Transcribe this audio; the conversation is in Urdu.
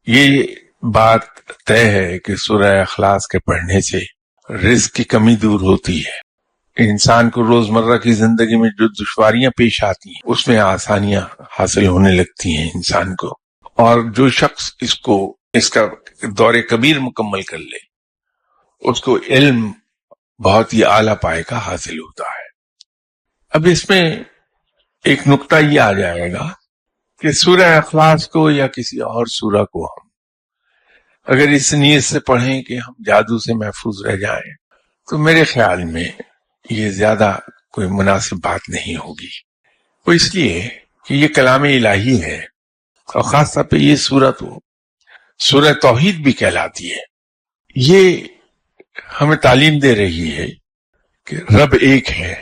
یہ بات طے ہے کہ سورہ اخلاص کے پڑھنے سے رزق کی کمی دور ہوتی ہے، انسان کو روزمرہ کی زندگی میں جو دشواریاں پیش آتی ہیں اس میں آسانیاں حاصل ہونے لگتی ہیں انسان کو، اور جو شخص اس کا دور کبیر مکمل کر لے اس کو علم بہت ہی اعلیٰ پائے کا حاصل ہوتا ہے۔ اب اس میں ایک نقطہ یہ آ جائے گا کہ سورہ اخلاص کو یا کسی اور سورہ کو ہم اگر اس نیت سے پڑھیں کہ ہم جادو سے محفوظ رہ جائیں تو میرے خیال میں یہ زیادہ کوئی مناسب بات نہیں ہوگی۔ وہ اس لیے کہ یہ کلام الہی ہے، اور خاص طور پہ یہ سورہ توحید بھی کہلاتی ہے۔ یہ ہمیں تعلیم دے رہی ہے کہ رب ایک ہے،